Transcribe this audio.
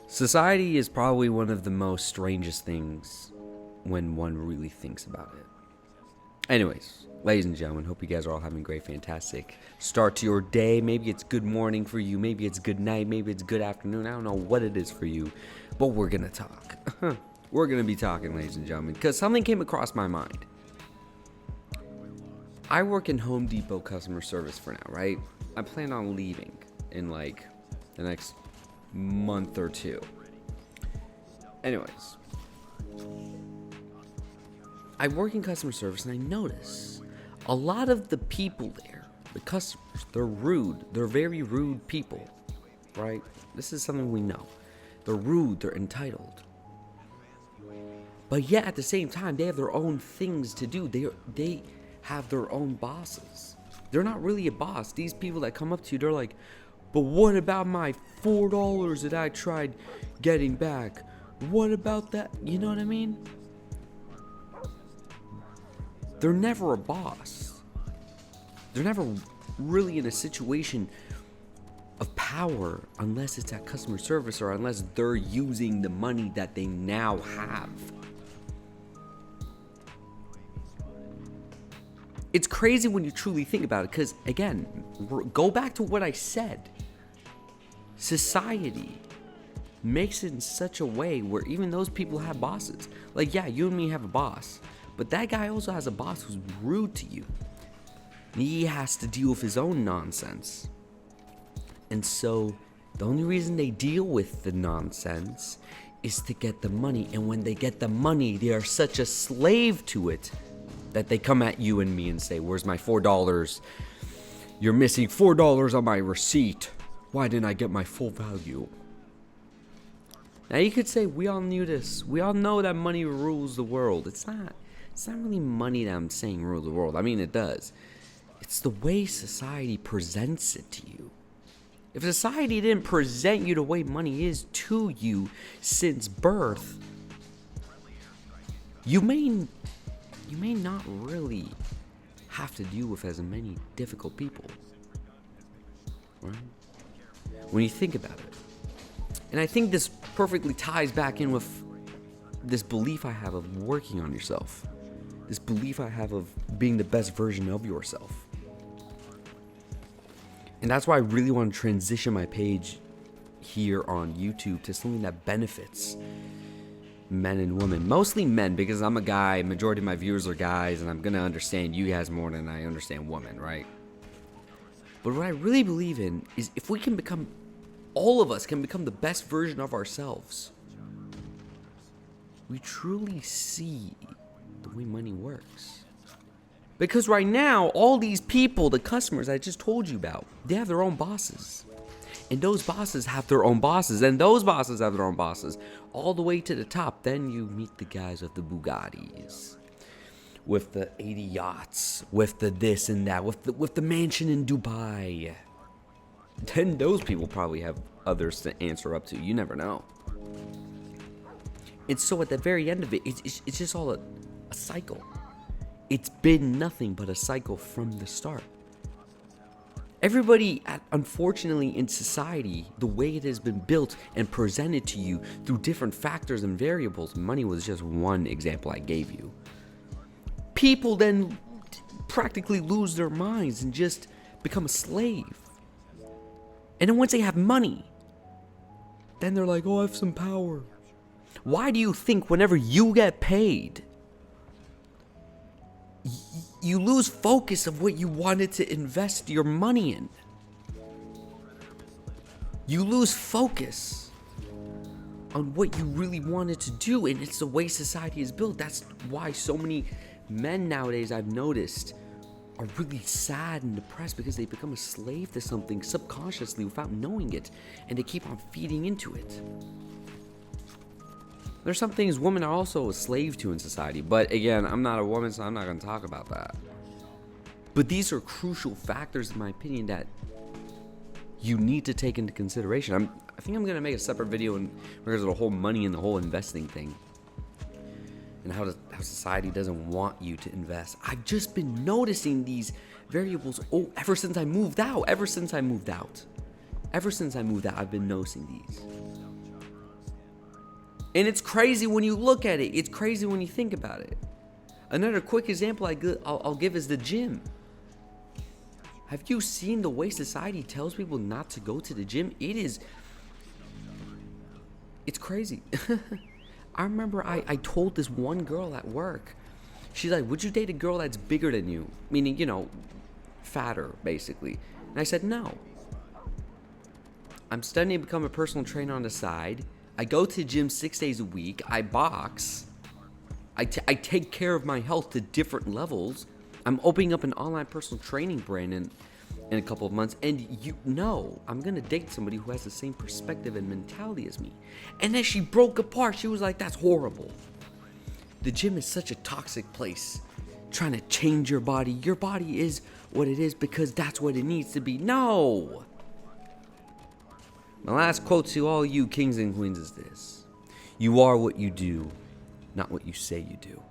Society is probably one of the most strangest things when one really thinks about it. Anyways, ladies and gentlemen, hope you guys are all having a great, fantastic start to your day. Maybe it's good morning for you. Maybe it's good night. Maybe it's good afternoon. I don't know what it is for you, but we're going to talk. We're going to be talking, ladies and gentlemen, because something came across my mind. I work in Home Depot customer service for now, right? I plan on leaving in like the next month or two. Anyways, I work in customer service and I notice a lot of the people there, the customers, they're rude. They're very rude people, right? This is something we know. They're rude, they're entitled. But yet at the same time, they have their own things to do. They have their own bosses. They're not really a boss. These people that come up to you, they're like, but what about my $4 that I tried getting back? What about that? You know what I mean? They're never a boss. They're never really in a situation of power unless it's at customer service or unless they're using the money that they now have. It's crazy when you truly think about it because, again, go back to what I said. Society makes it in such a way where even those people have bosses. Like, yeah, you and me have a boss, but that guy also has a boss who's rude to you. He has to deal with his own nonsense. And so the only reason they deal with the nonsense is to get the money. And when they get the money, they are such a slave to it that they come at you and me and say, where's my $4? You're missing $4 on my receipt. Why didn't I get my full value? Now you could say we all knew this. We all know that money rules the world. It's not really money that I'm saying rules the world. I mean, it does. It's the way society presents it to you. If society didn't present you the way money is to you since birth, you may not really have to deal with as many difficult people, right? When you think about it. And I think this perfectly ties back in with this belief I have of working on yourself. This belief I have of being the best version of yourself. And that's why I really want to transition my page here on YouTube to something that benefits men and women. Mostly men, because I'm a guy. Majority of my viewers are guys, and I'm going to understand you guys more than I understand women, right? But what I really believe in is if we can become, all of us can become the best version of ourselves, we truly see the way money works. Because right now, all these people, the customers I just told you about, they have their own bosses. And those bosses have their own bosses. And those bosses have their own bosses. All the way to the top. Then you meet the guys with the Bugattis. With the 80 yachts. With the this and that. With the mansion in Dubai. Then those people probably have others to answer up to. You never know. And so at the very end of it, it's just all a cycle. It's been nothing but a cycle from the start. Everybody, unfortunately, in society, the way it has been built and presented to you through different factors and variables, money was just one example I gave you. People then practically lose their minds and just become a slave. And then once they have money, then they're like, oh, I have some power. Why do you think whenever you get paid, you lose focus of what you wanted to invest your money in? You lose focus on what you really wanted to do, and it's the way society is built. That's why so many men nowadays, I've noticed, are really sad and depressed because they become a slave to something subconsciously without knowing it, and they keep on feeding into it. There's some things women are also a slave to in society, but again, I'm not a woman, so I'm not going to talk about that. But these are crucial factors, in my opinion, that you need to take into consideration. I think I'm going to make a separate video in regards to the whole money and the whole investing thing, and how society doesn't want you to invest. I've just been noticing these variables ever since I moved out. I've been noticing these. And it's crazy when you look at it. It's crazy when you think about it. Another quick example I'll give is the gym. Have you seen the way society tells people not to go to the gym? It's crazy. I remember I told this one girl at work. She's like, would you date a girl that's bigger than you? Meaning, fatter, basically. And I said, no. I'm studying to become a personal trainer on the side. I go to the gym 6 days a week. I box. I take care of my health to different levels. I'm opening up an online personal training brand in a couple of months. And I'm going to date somebody who has the same perspective and mentality as me. And then she broke apart. She was like, that's horrible. The gym is such a toxic place. Trying to change your body. Your body is what it is because that's what it needs to be. No. My last quote to all you kings and queens is this. You are what you do, not what you say you do.